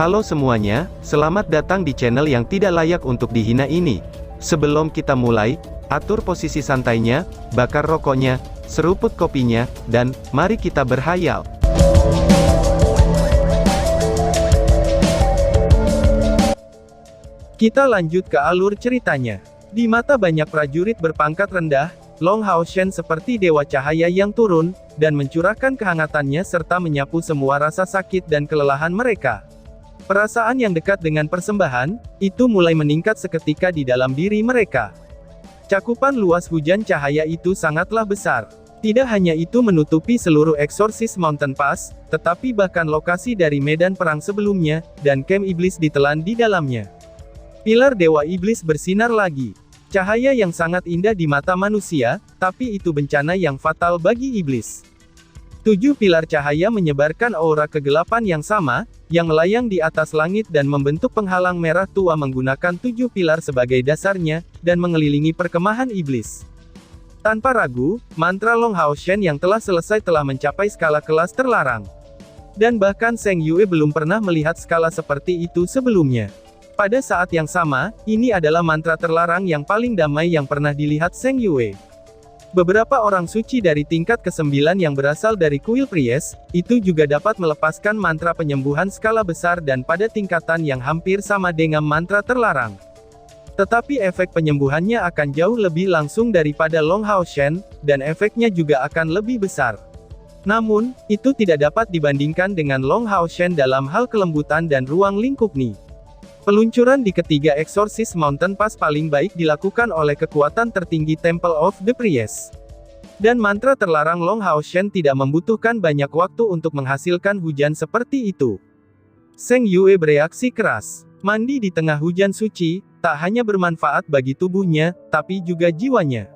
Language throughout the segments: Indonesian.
Halo semuanya, selamat datang di channel yang tidak layak untuk dihina ini. Sebelum kita mulai, atur posisi santainya, bakar rokoknya, seruput kopinya, dan mari kita berhayal. Kita lanjut ke alur ceritanya. Di mata banyak prajurit berpangkat rendah, Long Hao Shen seperti dewa cahaya yang turun, dan mencurahkan kehangatannya serta menyapu semua rasa sakit dan kelelahan mereka. Perasaan yang dekat dengan persembahan, itu mulai meningkat seketika di dalam diri mereka. Cakupan luas hujan cahaya itu sangatlah besar. Tidak hanya itu menutupi seluruh Exorcist Mountain Pass, tetapi bahkan lokasi dari medan perang sebelumnya, dan kem iblis ditelan di dalamnya. Pilar Dewa Iblis bersinar lagi. Cahaya yang sangat indah di mata manusia, tapi itu bencana yang fatal bagi iblis. 7 pilar cahaya menyebarkan aura kegelapan yang sama, yang melayang di atas langit dan membentuk penghalang merah tua menggunakan 7 pilar sebagai dasarnya, dan mengelilingi perkemahan iblis. Tanpa ragu, mantra Long Hao Shen yang telah selesai telah mencapai skala kelas terlarang. Dan bahkan Zheng Yue belum pernah melihat skala seperti itu sebelumnya. Pada saat yang sama, ini adalah mantra terlarang yang paling damai yang pernah dilihat Zheng Yue. Beberapa orang suci dari tingkat ke-9 yang berasal dari kuil Pries, itu juga dapat melepaskan mantra penyembuhan skala besar dan pada tingkatan yang hampir sama dengan mantra terlarang. Tetapi efek penyembuhannya akan jauh lebih langsung daripada Long Hao Shen, dan efeknya juga akan lebih besar. Namun, itu tidak dapat dibandingkan dengan Long Hao Shen dalam hal kelembutan dan ruang lingkup Ni. Peluncuran di ketiga Exorcist Mountain Pass paling baik dilakukan oleh kekuatan tertinggi Temple of the Priest. Dan mantra terlarang Long Hao Shen tidak membutuhkan banyak waktu untuk menghasilkan hujan seperti itu. Zheng Yue bereaksi keras. Mandi di tengah hujan suci, tak hanya bermanfaat bagi tubuhnya, tapi juga jiwanya.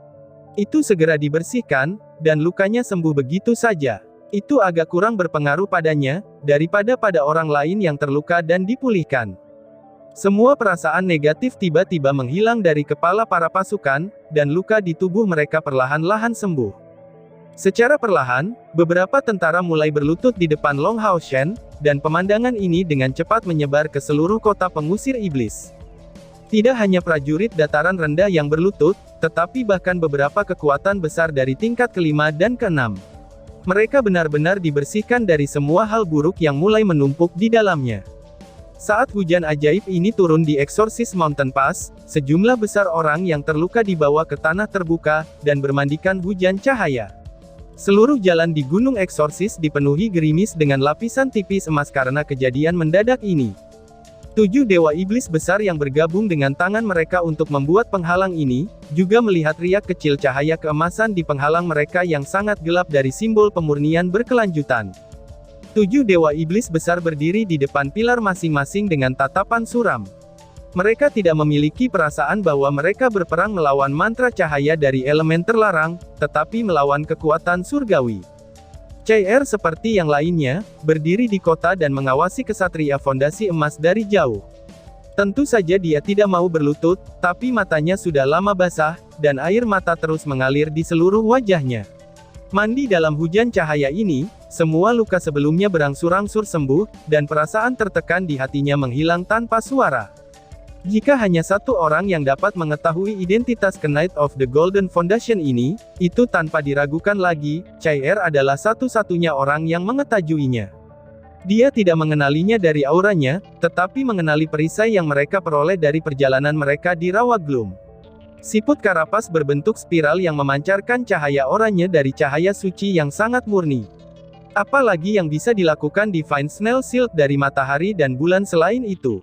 Itu segera dibersihkan, dan lukanya sembuh begitu saja. Itu agak kurang berpengaruh padanya, daripada pada orang lain yang terluka dan dipulihkan. Semua perasaan negatif tiba-tiba menghilang dari kepala para pasukan, dan luka di tubuh mereka perlahan-lahan sembuh. Secara perlahan, beberapa tentara mulai berlutut di depan Long Hao Shen, dan pemandangan ini dengan cepat menyebar ke seluruh kota pengusir iblis. Tidak hanya prajurit dataran rendah yang berlutut, tetapi bahkan beberapa kekuatan besar dari tingkat ke-5 dan ke-6. Mereka benar-benar dibersihkan dari semua hal buruk yang mulai menumpuk di dalamnya. Saat hujan ajaib ini turun di Exorcist Mountain Pass, sejumlah besar orang yang terluka dibawa ke tanah terbuka, dan bermandikan hujan cahaya. Seluruh jalan di Gunung Exorcist dipenuhi gerimis dengan lapisan tipis emas karena kejadian mendadak ini. 7 dewa iblis besar yang bergabung dengan tangan mereka untuk membuat penghalang ini, juga melihat riak kecil cahaya keemasan di penghalang mereka yang sangat gelap dari simbol pemurnian berkelanjutan. 7 dewa iblis besar berdiri di depan pilar masing-masing dengan tatapan suram. Mereka tidak memiliki perasaan bahwa mereka berperang melawan mantra cahaya dari elemen terlarang, tetapi melawan kekuatan surgawi. CR seperti yang lainnya, berdiri di kota dan mengawasi kesatria fondasi emas dari jauh. Tentu saja dia tidak mau berlutut, tapi matanya sudah lama basah, dan air mata terus mengalir di seluruh wajahnya. Mandi dalam hujan cahaya ini, semua luka sebelumnya berangsur-angsur sembuh, dan perasaan tertekan di hatinya menghilang tanpa suara. Jika hanya satu orang yang dapat mengetahui identitas Knight of the Golden Foundation ini, itu tanpa diragukan lagi, CR adalah satu-satunya orang yang mengetahuinya. Dia tidak mengenalinya dari auranya, tetapi mengenali perisai yang mereka peroleh dari perjalanan mereka di Rawa Gloom. Siput karapas berbentuk spiral yang memancarkan cahaya oranye dari cahaya suci yang sangat murni. Apalagi yang bisa dilakukan Divine Snail Shield dari matahari dan bulan selain itu?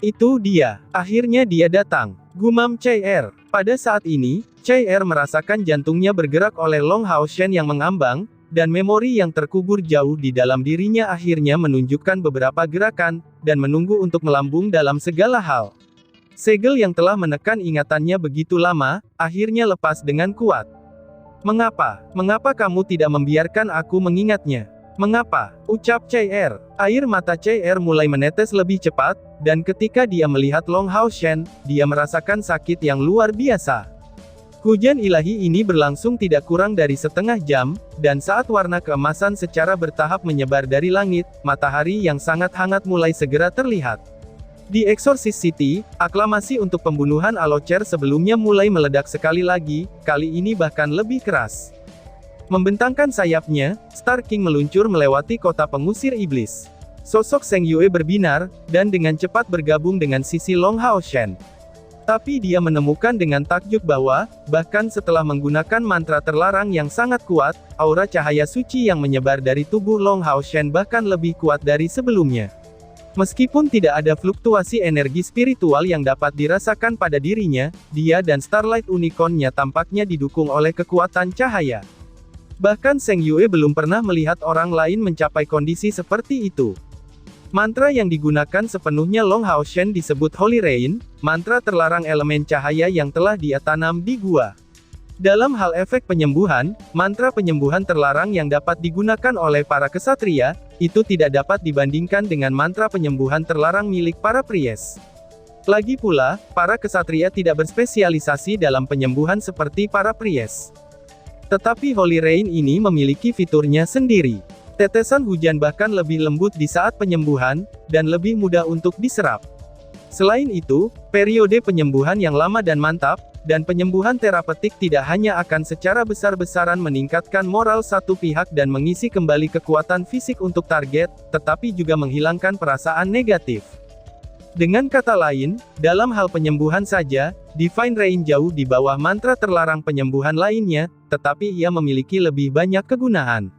Itu dia. Akhirnya dia datang. Gumam CR. Pada saat ini, CR merasakan jantungnya bergerak oleh Long Hao Shen yang mengambang, dan memori yang terkubur jauh di dalam dirinya akhirnya menunjukkan beberapa gerakan, dan menunggu untuk melambung dalam segala hal. Segel yang telah menekan ingatannya begitu lama, akhirnya lepas dengan kuat. Mengapa? Mengapa kamu tidak membiarkan aku mengingatnya? Mengapa? Ucap CR. Air mata CR mulai menetes lebih cepat, dan ketika dia melihat Long Hao Shen, dia merasakan sakit yang luar biasa. Hujan ilahi ini berlangsung tidak kurang dari setengah jam, dan saat warna keemasan secara bertahap menyebar dari langit, matahari yang sangat hangat mulai segera terlihat. Di Exorcist City, aklamasi untuk pembunuhan Alocer sebelumnya mulai meledak sekali lagi, kali ini bahkan lebih keras. Membentangkan sayapnya, Star King meluncur melewati kota pengusir iblis. Sosok Zheng Yue berbinar, dan dengan cepat bergabung dengan sisi Long Hao Shen. Tapi dia menemukan dengan takjub bahwa, bahkan setelah menggunakan mantra terlarang yang sangat kuat, aura cahaya suci yang menyebar dari tubuh Long Hao Shen bahkan lebih kuat dari sebelumnya. Meskipun tidak ada fluktuasi energi spiritual yang dapat dirasakan pada dirinya, dia dan Starlight Unicorn-nya tampaknya didukung oleh kekuatan cahaya. Bahkan Zheng Yue belum pernah melihat orang lain mencapai kondisi seperti itu. Mantra yang digunakan sepenuhnya Long Hao Shen disebut Holy Rain, mantra terlarang elemen cahaya yang telah dia tanam di gua. Dalam hal efek penyembuhan, mantra penyembuhan terlarang yang dapat digunakan oleh para kesatria, itu tidak dapat dibandingkan dengan mantra penyembuhan terlarang milik para priest. Lagi pula, para kesatria tidak berspesialisasi dalam penyembuhan seperti para priest. Tetapi Holy Rain ini memiliki fiturnya sendiri. Tetesan hujan bahkan lebih lembut di saat penyembuhan, dan lebih mudah untuk diserap. Selain itu, periode penyembuhan yang lama dan mantap, dan penyembuhan terapeutik tidak hanya akan secara besar-besaran meningkatkan moral satu pihak dan mengisi kembali kekuatan fisik untuk target, tetapi juga menghilangkan perasaan negatif. Dengan kata lain, dalam hal penyembuhan saja, Divine Rain jauh di bawah mantra terlarang penyembuhan lainnya, tetapi ia memiliki lebih banyak kegunaan.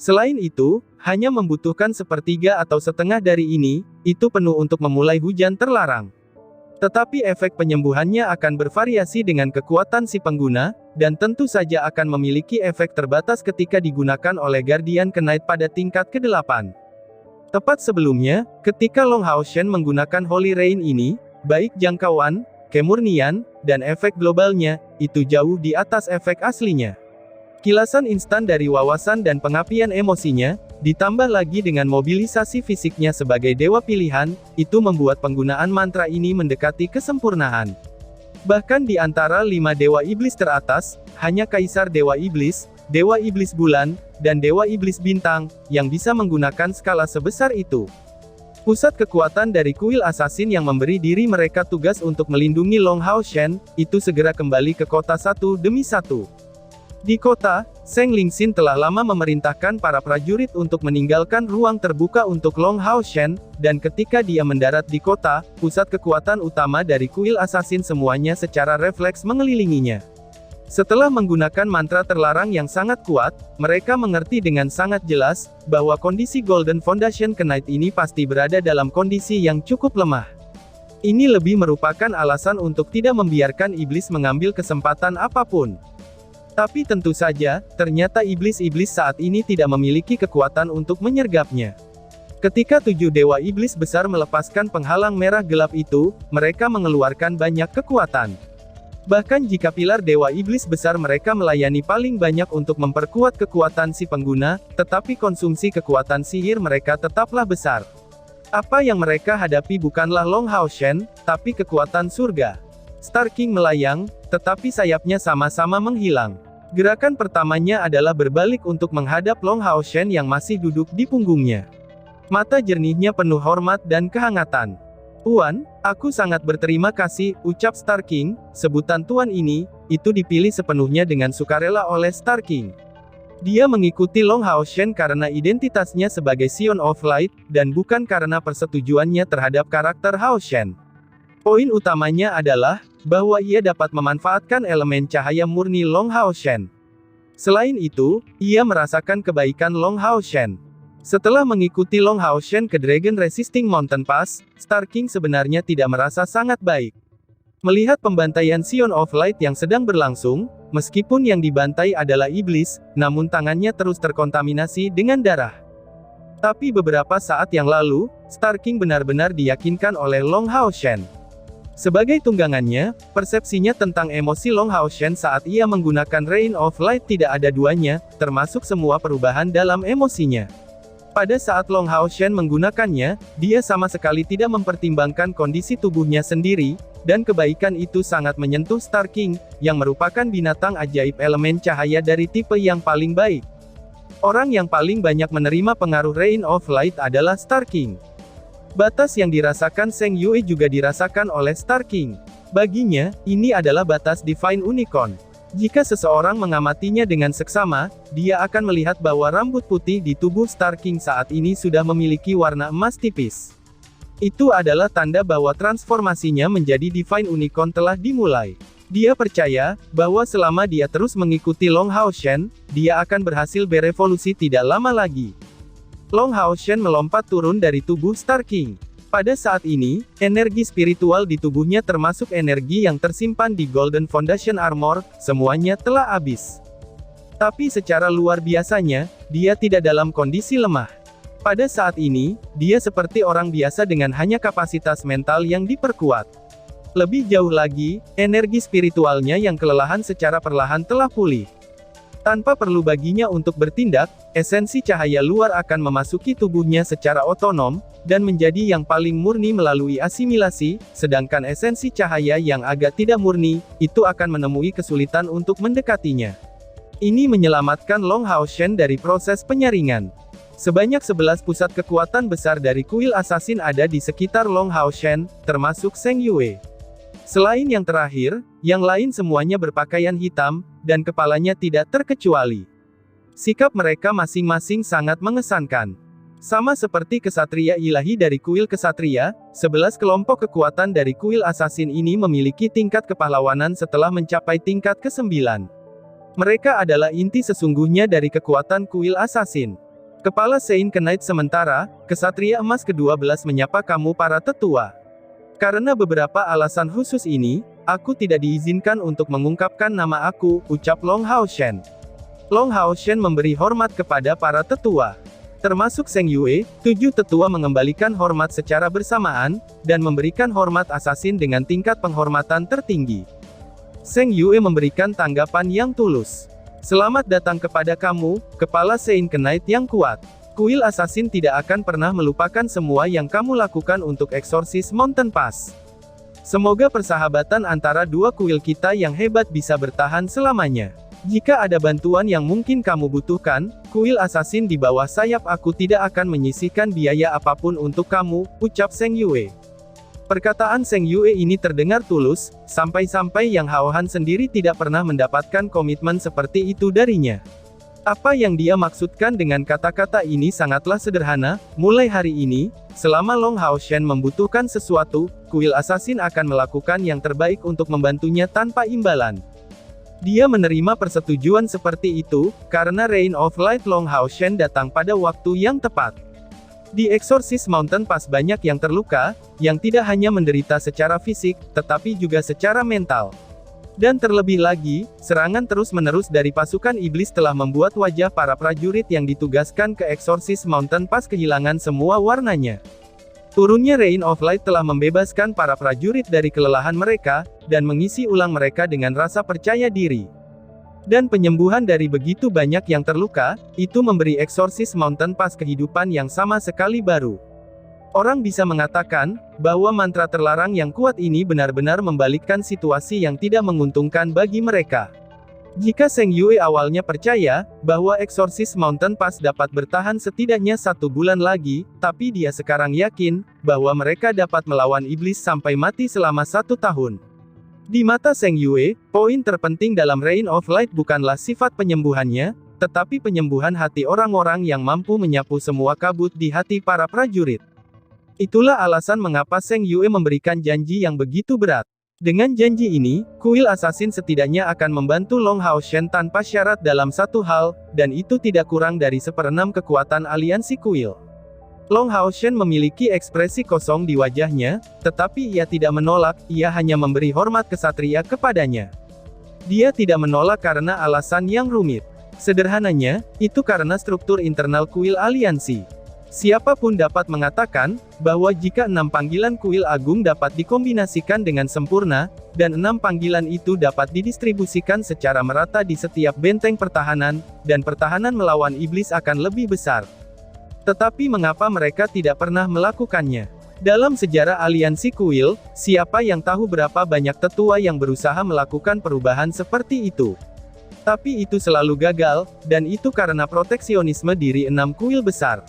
Selain itu, hanya membutuhkan sepertiga atau setengah dari ini, itu penuh untuk memulai hujan terlarang. Tetapi efek penyembuhannya akan bervariasi dengan kekuatan si pengguna, dan tentu saja akan memiliki efek terbatas ketika digunakan oleh Guardian Knight pada tingkat ke-8. Tepat sebelumnya, ketika Long Hao Shen menggunakan Holy Rain ini, baik jangkauan, kemurnian, dan efek globalnya, itu jauh di atas efek aslinya. Kilasan instan dari wawasan dan pengapian emosinya, ditambah lagi dengan mobilisasi fisiknya sebagai dewa pilihan, itu membuat penggunaan mantra ini mendekati kesempurnaan. Bahkan di antara 5 dewa iblis teratas, hanya Kaisar Dewa Iblis, Dewa Iblis Bulan, dan Dewa Iblis Bintang, yang bisa menggunakan skala sebesar itu. Pusat kekuatan dari kuil assassin yang memberi diri mereka tugas untuk melindungi Long Hao Shen, itu segera kembali ke kota satu demi satu. Di kota, Zheng Lingxin telah lama memerintahkan para prajurit untuk meninggalkan ruang terbuka untuk Long Hao Shen, dan ketika dia mendarat di kota, pusat kekuatan utama dari kuil assassin semuanya secara refleks mengelilinginya. Setelah menggunakan mantra terlarang yang sangat kuat, mereka mengerti dengan sangat jelas, bahwa kondisi Golden Foundation Knight ini pasti berada dalam kondisi yang cukup lemah. Ini lebih merupakan alasan untuk tidak membiarkan iblis mengambil kesempatan apapun. Tapi tentu saja, ternyata iblis-iblis saat ini tidak memiliki kekuatan untuk menyergapnya. Ketika 7 dewa iblis besar melepaskan penghalang merah gelap itu, mereka mengeluarkan banyak kekuatan. Bahkan jika pilar dewa iblis besar mereka melayani paling banyak untuk memperkuat kekuatan si pengguna, tetapi konsumsi kekuatan sihir mereka tetaplah besar. Apa yang mereka hadapi bukanlah Long Hao Shen, tapi kekuatan surga. Star King melayang, tetapi sayapnya sama-sama menghilang. Gerakan pertamanya adalah berbalik untuk menghadap Long Hao Shen yang masih duduk di punggungnya. Mata jernihnya penuh hormat dan kehangatan. "Tuan, aku sangat berterima kasih," ucap Star King. Sebutan Tuan ini, itu dipilih sepenuhnya dengan sukarela oleh Star King. Dia mengikuti Long Hao Shen karena identitasnya sebagai Scion of Light, dan bukan karena persetujuannya terhadap karakter Hao Shen. Poin utamanya adalah, bahwa ia dapat memanfaatkan elemen cahaya murni Long Hao Shen. Selain itu, ia merasakan kebaikan Long Hao Shen. Setelah mengikuti Long Hao Shen ke Dragon Resisting Mountain Pass, Star King sebenarnya tidak merasa sangat baik. Melihat pembantaian Scion of Light yang sedang berlangsung, meskipun yang dibantai adalah iblis, namun tangannya terus terkontaminasi dengan darah. Tapi beberapa saat yang lalu, Star King benar-benar diyakinkan oleh Long Hao Shen. Sebagai tunggangannya, persepsinya tentang emosi Long Hao Shen saat ia menggunakan Rain of Light tidak ada duanya, termasuk semua perubahan dalam emosinya. Pada saat Long Hao Shen menggunakannya, dia sama sekali tidak mempertimbangkan kondisi tubuhnya sendiri, dan kebaikan itu sangat menyentuh Star King, yang merupakan binatang ajaib elemen cahaya dari tipe yang paling baik. Orang yang paling banyak menerima pengaruh Rain of Light adalah Star King. Batas yang dirasakan Zheng Yue juga dirasakan oleh Star King. Baginya, ini adalah batas Divine Unicorn. Jika seseorang mengamatinya dengan seksama, dia akan melihat bahwa rambut putih di tubuh Star King saat ini sudah memiliki warna emas tipis. Itu adalah tanda bahwa transformasinya menjadi Divine Unicorn telah dimulai. Dia percaya, bahwa selama dia terus mengikuti Long Hao Shen, dia akan berhasil berevolusi tidak lama lagi. Long Hao Shen melompat turun dari tubuh Star King. Pada saat ini, energi spiritual di tubuhnya termasuk energi yang tersimpan di Golden Foundation Armor, semuanya telah habis. Tapi secara luar biasanya, dia tidak dalam kondisi lemah. Pada saat ini, dia seperti orang biasa dengan hanya kapasitas mental yang diperkuat. Lebih jauh lagi, energi spiritualnya yang kelelahan secara perlahan telah pulih. Tanpa perlu baginya untuk bertindak, esensi cahaya luar akan memasuki tubuhnya secara otonom, dan menjadi yang paling murni melalui asimilasi, sedangkan esensi cahaya yang agak tidak murni, itu akan menemui kesulitan untuk mendekatinya. Ini menyelamatkan Long Hao Shen dari proses penyaringan. Sebanyak 11 pusat kekuatan besar dari kuil assassin ada di sekitar Long Hao Shen, termasuk Zheng Yue. Selain yang terakhir, yang lain semuanya berpakaian hitam, dan kepalanya tidak terkecuali. Sikap mereka masing-masing sangat mengesankan. Sama seperti kesatria ilahi dari kuil kesatria, 11 kelompok kekuatan dari kuil assassin ini memiliki tingkat kepahlawanan setelah mencapai tingkat ke-9. Mereka adalah inti sesungguhnya dari kekuatan kuil assassin. Kepala Saint Knight sementara, kesatria emas ke-12 menyapa kamu para tetua. Karena beberapa alasan khusus ini, aku tidak diizinkan untuk mengungkapkan nama aku, ucap Long Hao Shen. Long Hao Shen memberi hormat kepada para tetua. Termasuk Zheng Yue, 7 tetua mengembalikan hormat secara bersamaan, dan memberikan hormat assassin dengan tingkat penghormatan tertinggi. Zheng Yue memberikan tanggapan yang tulus. Selamat datang kepada kamu, Kepala Saint Knight yang kuat. Kuil Assassin tidak akan pernah melupakan semua yang kamu lakukan untuk eksorsis Mountain Pass. Semoga persahabatan antara dua kuil kita yang hebat bisa bertahan selamanya. Jika ada bantuan yang mungkin kamu butuhkan, kuil Assassin di bawah sayap aku tidak akan menyisihkan biaya apapun untuk kamu, ucap Zheng Yue. Perkataan Zheng Yue ini terdengar tulus, sampai-sampai Yang Hao Han sendiri tidak pernah mendapatkan komitmen seperti itu darinya. Apa yang dia maksudkan dengan kata-kata ini sangatlah sederhana, mulai hari ini, selama Long Hao Shen membutuhkan sesuatu, kuil assassin akan melakukan yang terbaik untuk membantunya tanpa imbalan. Dia menerima persetujuan seperti itu, karena Rain of Light Long Hao Shen datang pada waktu yang tepat. Di Exorcist Mountain Pass banyak yang terluka, yang tidak hanya menderita secara fisik, tetapi juga secara mental. Dan terlebih lagi, serangan terus-menerus dari pasukan iblis telah membuat wajah para prajurit yang ditugaskan ke Exorcist Mountain Pass kehilangan semua warnanya. Turunnya Rain of Light telah membebaskan para prajurit dari kelelahan mereka, dan mengisi ulang mereka dengan rasa percaya diri. Dan penyembuhan dari begitu banyak yang terluka, itu memberi Exorcist Mountain Pass kehidupan yang sama sekali baru. Orang bisa mengatakan, bahwa mantra terlarang yang kuat ini benar-benar membalikkan situasi yang tidak menguntungkan bagi mereka. Jika Zheng Yue awalnya percaya, bahwa Exorcist Mountain Pass dapat bertahan setidaknya 1 bulan lagi, tapi dia sekarang yakin, bahwa mereka dapat melawan iblis sampai mati selama 1 tahun. Di mata Zheng Yue, poin terpenting dalam Rain of Light bukanlah sifat penyembuhannya, tetapi penyembuhan hati orang-orang yang mampu menyapu semua kabut di hati para prajurit. Itulah alasan mengapa Zheng Yue memberikan janji yang begitu berat. Dengan janji ini, kuil assassin setidaknya akan membantu Long Hao Shen tanpa syarat dalam satu hal, dan itu tidak kurang dari 1/6 kekuatan aliansi kuil. Long Hao Shen memiliki ekspresi kosong di wajahnya, tetapi ia tidak menolak, ia hanya memberi hormat kesatria kepadanya. Dia tidak menolak karena alasan yang rumit. Sederhananya, itu karena struktur internal kuil aliansi. Siapapun dapat mengatakan, bahwa jika 6 panggilan kuil agung dapat dikombinasikan dengan sempurna, dan 6 panggilan itu dapat didistribusikan secara merata di setiap benteng pertahanan, dan pertahanan melawan iblis akan lebih besar. Tetapi mengapa mereka tidak pernah melakukannya? Dalam sejarah aliansi kuil, siapa yang tahu berapa banyak tetua yang berusaha melakukan perubahan seperti itu? Tapi itu selalu gagal, dan itu karena proteksionisme diri 6 kuil besar.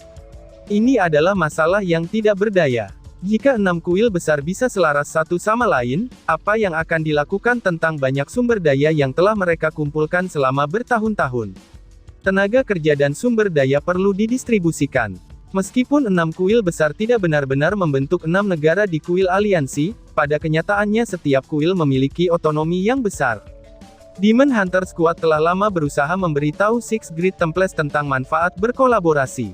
Ini adalah masalah yang tidak berdaya. Jika 6 kuil besar bisa selaras satu sama lain, apa yang akan dilakukan tentang banyak sumber daya yang telah mereka kumpulkan selama bertahun-tahun? Tenaga kerja dan sumber daya perlu didistribusikan. Meskipun 6 kuil besar tidak benar-benar membentuk 6 negara di kuil aliansi, pada kenyataannya setiap kuil memiliki otonomi yang besar. Demon Hunter Squad telah lama berusaha memberitahu Six Great Temples tentang manfaat berkolaborasi.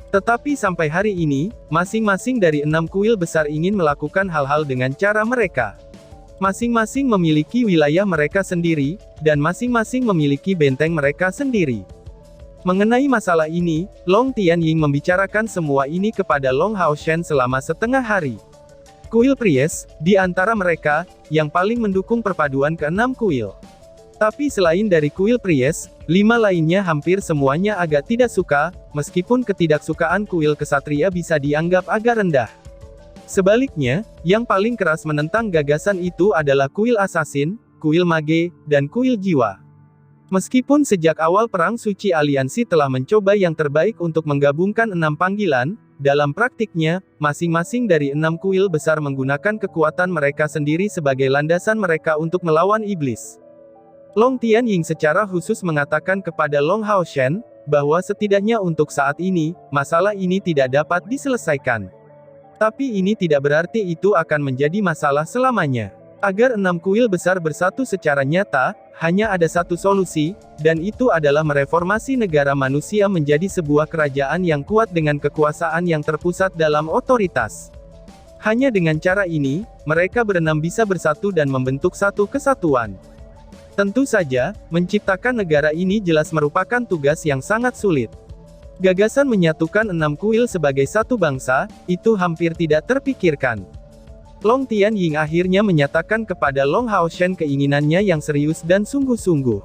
Tetapi sampai hari ini, masing-masing dari 6 kuil besar ingin melakukan hal-hal dengan cara mereka. Masing-masing memiliki wilayah mereka sendiri, dan masing-masing memiliki benteng mereka sendiri. Mengenai masalah ini, Long Tianying membicarakan semua ini kepada Long Haoshen selama setengah hari. Kuil Priest, di antara mereka, yang paling mendukung perpaduan ke-6 kuil. Tapi selain dari kuil Priest, 5 lainnya hampir semuanya agak tidak suka, meskipun ketidaksukaan kuil kesatria bisa dianggap agak rendah. Sebaliknya, yang paling keras menentang gagasan itu adalah kuil Assassin, kuil Mage, dan kuil Jiwa. Meskipun sejak awal Perang Suci Aliansi telah mencoba yang terbaik untuk menggabungkan 6 panggilan, dalam praktiknya, masing-masing dari 6 kuil besar menggunakan kekuatan mereka sendiri sebagai landasan mereka untuk melawan iblis. Long Tianying secara khusus mengatakan kepada Long Haoshen, bahwa setidaknya untuk saat ini, masalah ini tidak dapat diselesaikan. Tapi ini tidak berarti itu akan menjadi masalah selamanya. Agar 6 kuil besar bersatu secara nyata, hanya ada satu solusi, dan itu adalah mereformasi negara manusia menjadi sebuah kerajaan yang kuat dengan kekuasaan yang terpusat dalam otoritas. Hanya dengan cara ini, mereka berenam bisa bersatu dan membentuk satu kesatuan. Tentu saja, menciptakan negara ini jelas merupakan tugas yang sangat sulit. Gagasan menyatukan 6 kuil sebagai satu bangsa, itu hampir tidak terpikirkan. Long Tianying akhirnya menyatakan kepada Long Haoshen keinginannya yang serius dan sungguh-sungguh.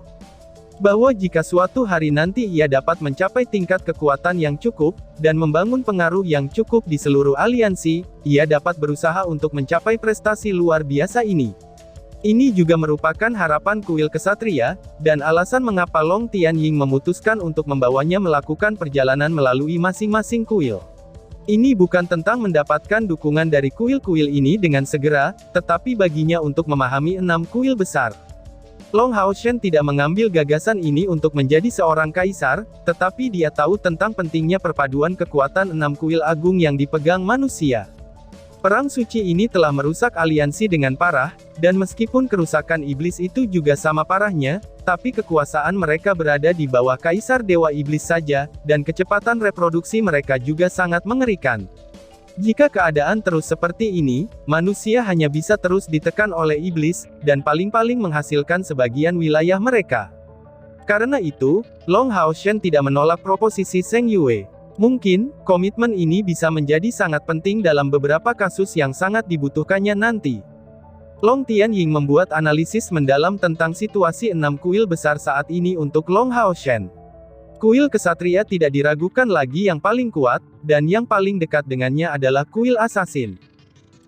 Bahwa jika suatu hari nanti ia dapat mencapai tingkat kekuatan yang cukup, dan membangun pengaruh yang cukup di seluruh aliansi, ia dapat berusaha untuk mencapai prestasi luar biasa ini. Ini juga merupakan harapan kuil kesatria, dan alasan mengapa Long Tianying memutuskan untuk membawanya melakukan perjalanan melalui masing-masing kuil. Ini bukan tentang mendapatkan dukungan dari kuil-kuil ini dengan segera, tetapi baginya untuk memahami 6 kuil besar. Long Haoshen tidak mengambil gagasan ini untuk menjadi seorang kaisar, tetapi dia tahu tentang pentingnya perpaduan kekuatan 6 kuil agung yang dipegang manusia. Perang suci ini telah merusak aliansi dengan parah, dan meskipun kerusakan iblis itu juga sama parahnya, tapi kekuasaan mereka berada di bawah Kaisar Dewa Iblis saja, dan kecepatan reproduksi mereka juga sangat mengerikan. Jika keadaan terus seperti ini, manusia hanya bisa terus ditekan oleh iblis, dan paling-paling menghasilkan sebagian wilayah mereka. Karena itu, Long Haoshen tidak menolak proposisi Zheng Yue. Mungkin, komitmen ini bisa menjadi sangat penting dalam beberapa kasus yang sangat dibutuhkannya nanti. Long Tianying membuat analisis mendalam tentang situasi 6 kuil besar saat ini untuk Long Haoshen. Kuil kesatria tidak diragukan lagi yang paling kuat, dan yang paling dekat dengannya adalah kuil Assassin.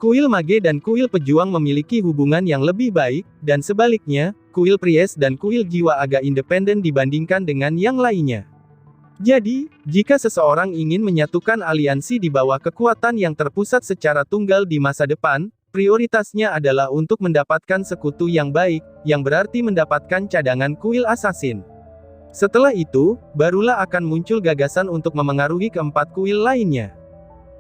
Kuil Mage dan kuil Pejuang memiliki hubungan yang lebih baik, dan sebaliknya, kuil Priest dan kuil Jiwa agak independen dibandingkan dengan yang lainnya. Jadi, jika seseorang ingin menyatukan aliansi di bawah kekuatan yang terpusat secara tunggal di masa depan, prioritasnya adalah untuk mendapatkan sekutu yang baik, yang berarti mendapatkan cadangan kuil Assassin. Setelah itu, barulah akan muncul gagasan untuk memengaruhi keempat kuil lainnya.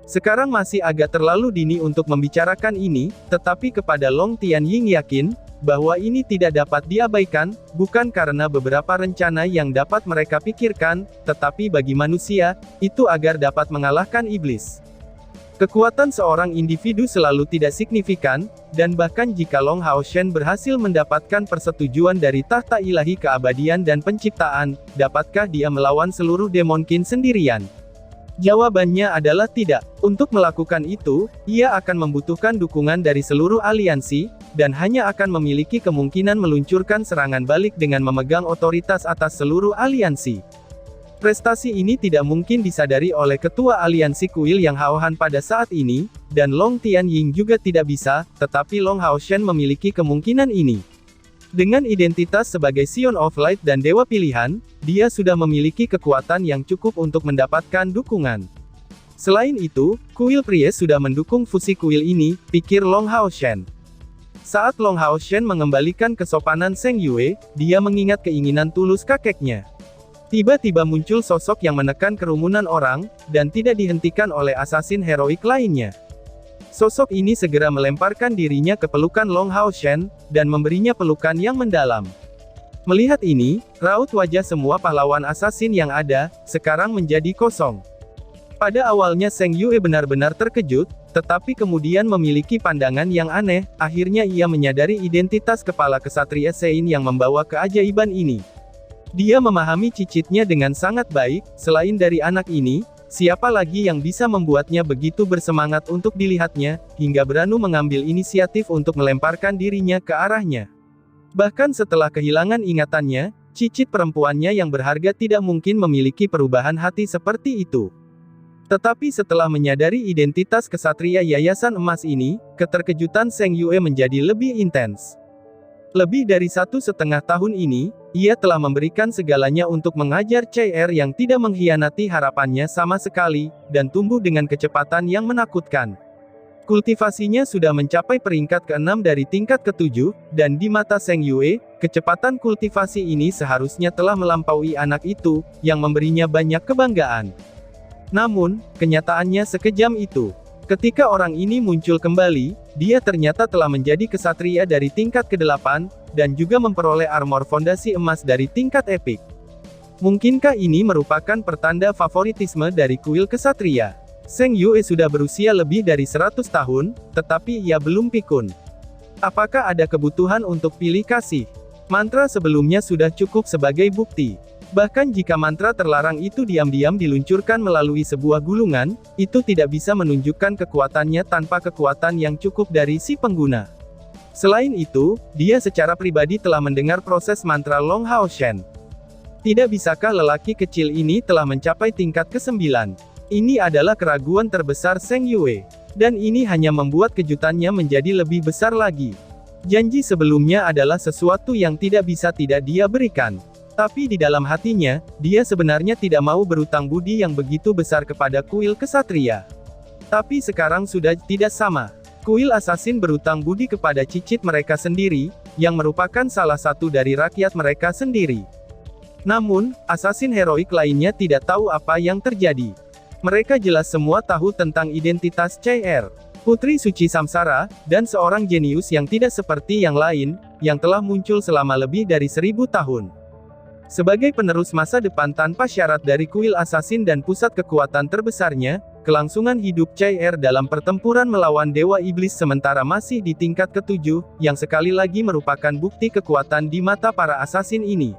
Sekarang masih agak terlalu dini untuk membicarakan ini, tetapi kepada Long Tianying yakin, bahwa ini tidak dapat diabaikan, bukan karena beberapa rencana yang dapat mereka pikirkan, tetapi bagi manusia, itu agar dapat mengalahkan iblis. Kekuatan seorang individu selalu tidak signifikan, dan bahkan jika Long Haoshen berhasil mendapatkan persetujuan dari tahta ilahi keabadian dan penciptaan, dapatkah dia melawan seluruh Demonkin sendirian? Jawabannya adalah tidak. Untuk melakukan itu, ia akan membutuhkan dukungan dari seluruh aliansi, dan hanya akan memiliki kemungkinan meluncurkan serangan balik dengan memegang otoritas atas seluruh aliansi. Prestasi ini tidak mungkin disadari oleh ketua aliansi kuil yang Hao Han pada saat ini, dan Long Tianying juga tidak bisa, tetapi Long Haoshen memiliki kemungkinan ini. Dengan identitas sebagai Scion of Light dan dewa pilihan, dia sudah memiliki kekuatan yang cukup untuk mendapatkan dukungan. Selain itu, kuil Priest sudah mendukung fusi kuil ini, pikir Long Haoshen. Saat Long Haoshen mengembalikan kesopanan Zheng Yue, dia mengingat keinginan tulus kakeknya. Tiba-tiba muncul sosok yang menekan kerumunan orang, dan tidak dihentikan oleh asasin heroik lainnya. Sosok ini segera melemparkan dirinya ke pelukan Long Haoshen, dan memberinya pelukan yang mendalam. Melihat ini, raut wajah semua pahlawan asasin yang ada, sekarang menjadi kosong. Pada awalnya Zheng Yue benar-benar terkejut, tetapi kemudian memiliki pandangan yang aneh, akhirnya ia menyadari identitas kepala kesatria Sein yang membawa keajaiban ini. Dia memahami cicitnya dengan sangat baik, selain dari anak ini, siapa lagi yang bisa membuatnya begitu bersemangat untuk dilihatnya, hingga berani mengambil inisiatif untuk melemparkan dirinya ke arahnya. Bahkan setelah kehilangan ingatannya, cicit perempuannya yang berharga tidak mungkin memiliki perubahan hati seperti itu. Tetapi setelah menyadari identitas kesatria Yayasan Emas ini, keterkejutan Zheng Yue menjadi lebih intens. Lebih dari 1,5 tahun ini, ia telah memberikan segalanya untuk mengajar CR yang tidak mengkhianati harapannya sama sekali, dan tumbuh dengan kecepatan yang menakutkan. Kultivasinya sudah mencapai peringkat ke-6 dari tingkat ke-7, dan di mata Zheng Yue, kecepatan kultivasi ini seharusnya telah melampaui anak itu, yang memberinya banyak kebanggaan. Namun, kenyataannya sekejam itu. Ketika orang ini muncul kembali, dia ternyata telah menjadi kesatria dari tingkat ke-8, dan juga memperoleh armor fondasi emas dari tingkat epik. Mungkinkah ini merupakan pertanda favoritisme dari kuil kesatria? Zheng Yue sudah berusia lebih dari 100 tahun, tetapi ia belum pikun. Apakah ada kebutuhan untuk pilih kasih? Mantra sebelumnya sudah cukup sebagai bukti. Bahkan jika mantra terlarang itu diam-diam diluncurkan melalui sebuah gulungan, itu tidak bisa menunjukkan kekuatannya tanpa kekuatan yang cukup dari si pengguna. Selain itu, dia secara pribadi telah mendengar proses mantra Long Haoshen. Tidak bisakah lelaki kecil ini telah mencapai tingkat ke-9? Ini adalah keraguan terbesar Zheng Yue. Dan ini hanya membuat kejutannya menjadi lebih besar lagi. Janji sebelumnya adalah sesuatu yang tidak bisa tidak dia berikan. Tapi di dalam hatinya, dia sebenarnya tidak mau berutang budi yang begitu besar kepada kuil kesatria. Tapi sekarang sudah tidak sama. Kuil asasin berutang budi kepada cicit mereka sendiri, yang merupakan salah satu dari rakyat mereka sendiri. Namun, asasin heroik lainnya tidak tahu apa yang terjadi. Mereka jelas semua tahu tentang identitas CR. Putri Suci Samsara, dan seorang jenius yang tidak seperti yang lain, yang telah muncul selama lebih dari 1000 tahun. Sebagai penerus masa depan tanpa syarat dari kuil asasin dan pusat kekuatan terbesarnya, kelangsungan hidup CR dalam pertempuran melawan Dewa Iblis sementara masih di tingkat ke-7, yang sekali lagi merupakan bukti kekuatan di mata para asasin ini.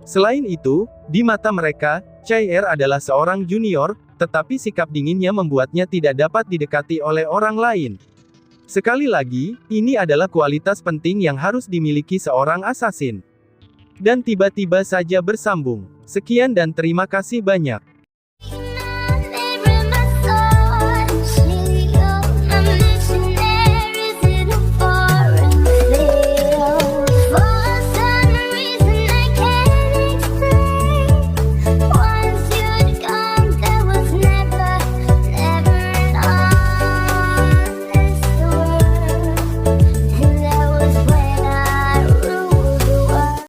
Selain itu, di mata mereka, CR adalah seorang junior, tetapi sikap dinginnya membuatnya tidak dapat didekati oleh orang lain. Sekali lagi, ini adalah kualitas penting yang harus dimiliki seorang asasin. Dan tiba-tiba saja bersambung. Sekian dan terima kasih banyak.